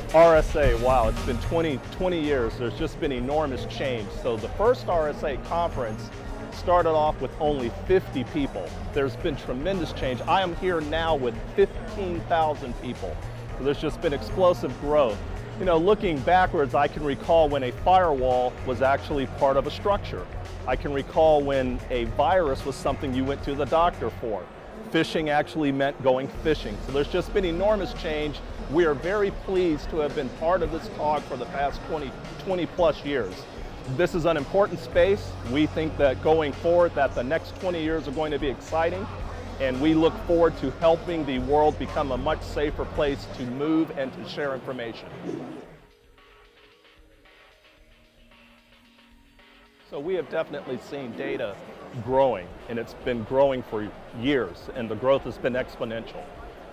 RSA, wow, it's been 20 years. There's just been enormous change. So the first RSA conference started off with only 50 people. There's been tremendous change. I am here now with 15,000 people. So there's just been explosive growth. You know, looking backwards, I can recall when a firewall was actually part of a structure. I can recall when a virus was something you went to the doctor for. Phishing actually meant going fishing. So there's just been enormous change. We are very pleased to have been part of this talk for the past 20 plus years. This is an important space. We think that going forward that the next 20 years are going to be exciting, and we look forward to helping the world become a much safer place to move and to share information. So we have definitely seen data growing, and it's been growing for years, and the growth has been exponential.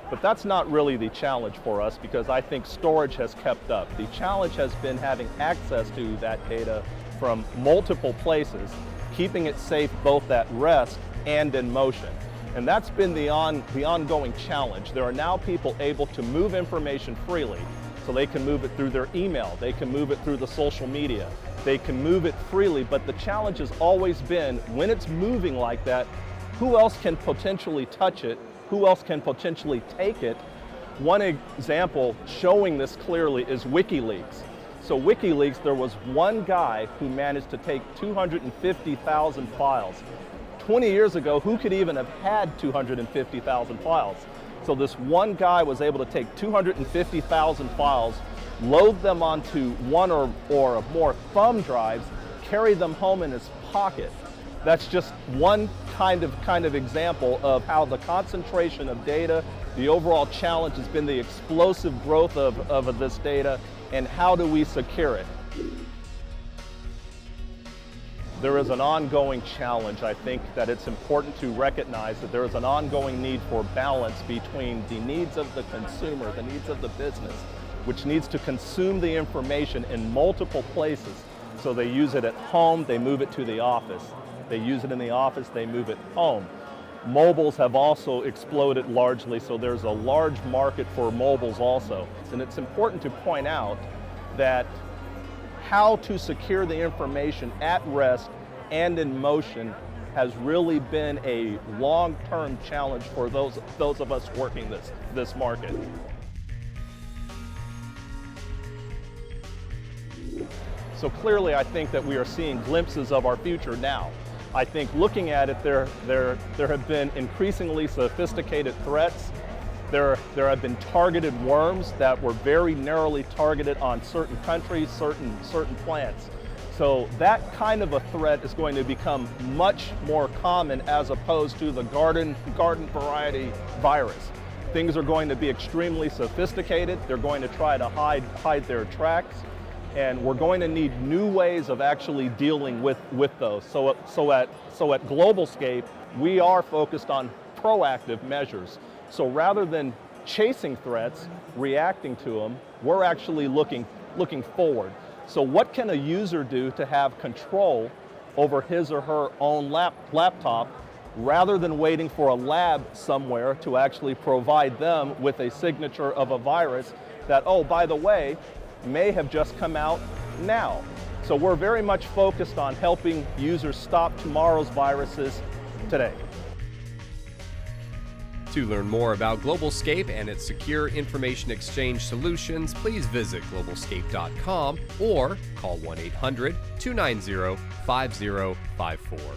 But that's not really the challenge for us, because I think storage has kept up. The challenge has been having access to that data from multiple places, keeping it safe both at rest and in motion. And that's been the ongoing challenge. There are now people able to move information freely, so they can move it through their email, they can move it through the social media, they can move it freely, but the challenge has always been, when it's moving like that, who else can potentially touch it? Who else can potentially take it? One example showing this clearly is WikiLeaks. So WikiLeaks, there was one guy who managed to take 250,000 files. 20 years ago, who could even have had 250,000 files? So this one guy was able to take 250,000 files, load them onto one or more thumb drives, carry them home in his pocket. That's just one kind of example of how the concentration of data, the overall challenge has been the explosive growth of this data, and how do we secure it? There is an ongoing challenge. I think that it's important to recognize that there is an ongoing need for balance between the needs of the consumer, the needs of the business, which needs to consume the information in multiple places. So they use it at home, they move it to the office. They use it in the office, they move it home. Mobiles have also exploded largely, so there's a large market for mobiles also. And it's important to point out that how to secure the information at rest and in motion has really been a long-term challenge for those of us working this market. So clearly, I think that we are seeing glimpses of our future now. I think looking at it, there have been increasingly sophisticated threats. There have been targeted worms that were very narrowly targeted on certain countries, certain plants. So that kind of a threat is going to become much more common as opposed to the garden variety virus. Things are going to be extremely sophisticated. They're going to try to hide their tracks. And we're going to need new ways of actually dealing with those. So at GlobalScape, we are focused on proactive measures. So rather than chasing threats, reacting to them, we're actually looking forward. So what can a user do to have control over his or her own laptop, rather than waiting for a lab somewhere to actually provide them with a signature of a virus that, oh, by the way, may have just come out now. So we're very much focused on helping users stop tomorrow's viruses today. To learn more about GlobalScape and its secure information exchange solutions, please visit globalscape.com or call 1-800-290-5054.